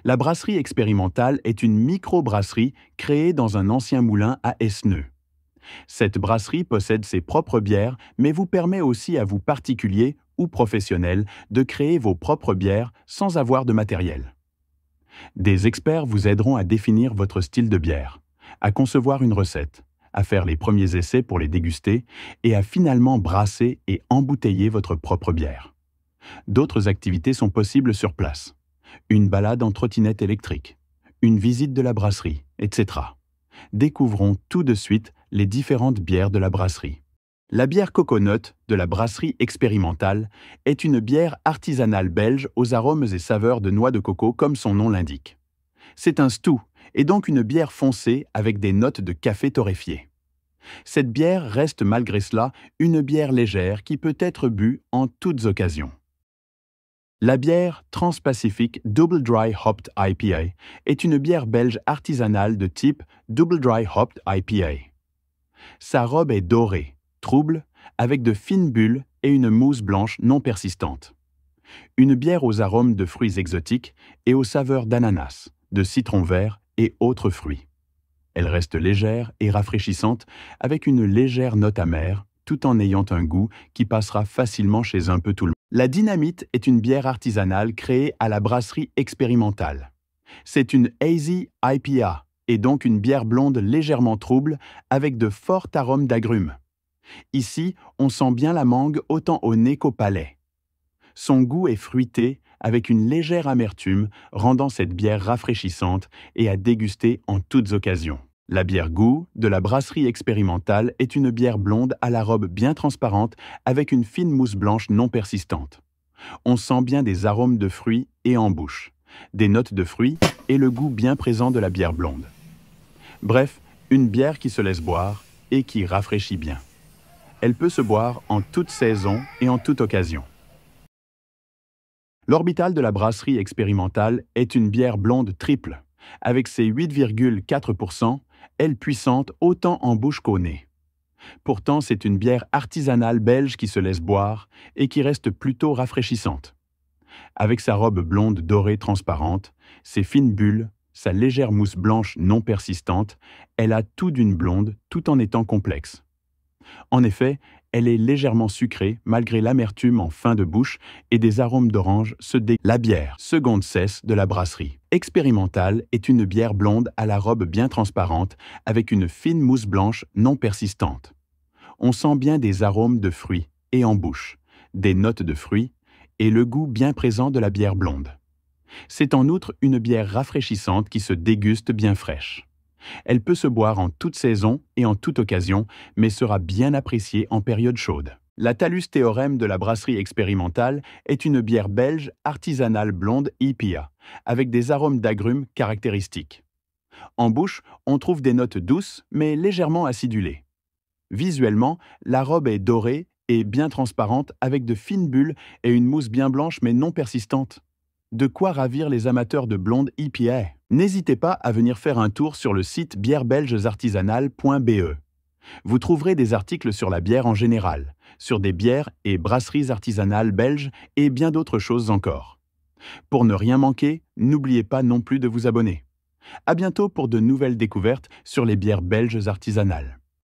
La brasserie expérimentale est une micro-brasserie créée dans un ancien moulin à Esneux. Cette brasserie possède ses propres bières, mais vous permet aussi à vous particuliers ou professionnels de créer vos propres bières sans avoir de matériel. Des experts vous aideront à définir votre style de bière, à concevoir une recette, à faire les premiers essais pour les déguster et à finalement brasser et embouteiller votre propre bière. D'autres activités sont possibles sur place. Une balade en trottinette électrique, une visite de la brasserie, etc. Découvrons tout de suite les différentes bières de la brasserie. La bière Coconut de la brasserie expérimentale est une bière artisanale belge aux arômes et saveurs de noix de coco comme son nom l'indique. C'est un stout et donc une bière foncée avec des notes de café torréfié. Cette bière reste malgré cela une bière légère qui peut être bue en toutes occasions. La bière Trans-Pacific Double Dry Hopped IPA est une bière belge artisanale de type Double Dry Hopped IPA. Sa robe est dorée, trouble, avec de fines bulles et une mousse blanche non persistante. Une bière aux arômes de fruits exotiques et aux saveurs d'ananas, de citron vert et autres fruits. Elle reste légère et rafraîchissante avec une légère note amère, tout en ayant un goût qui passera facilement chez un peu tout le monde. La Dynamite est une bière artisanale créée à la brasserie expérimentale. C'est une Hazy IPA et donc une bière blonde légèrement trouble avec de forts arômes d'agrumes. Ici, on sent bien la mangue autant au nez qu'au palais. Son goût est fruité avec une légère amertume, rendant cette bière rafraîchissante et à déguster en toutes occasions. La bière Goût de la brasserie expérimentale est une bière blonde à la robe bien transparente avec une fine mousse blanche non persistante. On sent bien des arômes de fruits et en bouche, des notes de fruits et le goût bien présent de la bière blonde. Bref, une bière qui se laisse boire et qui rafraîchit bien. Elle peut se boire en toute saison et en toute occasion. L'Orbital de la brasserie expérimentale est une bière blonde triple, avec ses 8,4%, elle puissante autant en bouche qu'au nez. Pourtant, c'est une bière artisanale belge qui se laisse boire et qui reste plutôt rafraîchissante. Avec sa robe blonde dorée transparente, ses fines bulles, sa légère mousse blanche non persistante, elle a tout d'une blonde tout en étant complexe. En effet, elle est légèrement sucrée malgré l'amertume en fin de bouche et des arômes d'orange La bière Seconde Cesse de la brasserie expérimentale est une bière blonde à la robe bien transparente avec une fine mousse blanche non persistante. On sent bien des arômes de fruits et en bouche, des notes de fruits et le goût bien présent de la bière blonde. C'est en outre une bière rafraîchissante qui se déguste bien fraîche. Elle peut se boire en toute saison et en toute occasion, mais sera bien appréciée en période chaude. La Talus Théorème de la brasserie expérimentale est une bière belge artisanale blonde IPA, avec des arômes d'agrumes caractéristiques. En bouche, on trouve des notes douces, mais légèrement acidulées. Visuellement, la robe est dorée et bien transparente avec de fines bulles et une mousse bien blanche mais non persistante. De quoi ravir les amateurs de blonde IPA. N'hésitez pas à venir faire un tour sur le site bièrebelgesartisanales.be. Vous trouverez des articles sur la bière en général, sur des bières et brasseries artisanales belges et bien d'autres choses encore. Pour ne rien manquer, n'oubliez pas non plus de vous abonner. À bientôt pour de nouvelles découvertes sur les bières belges artisanales.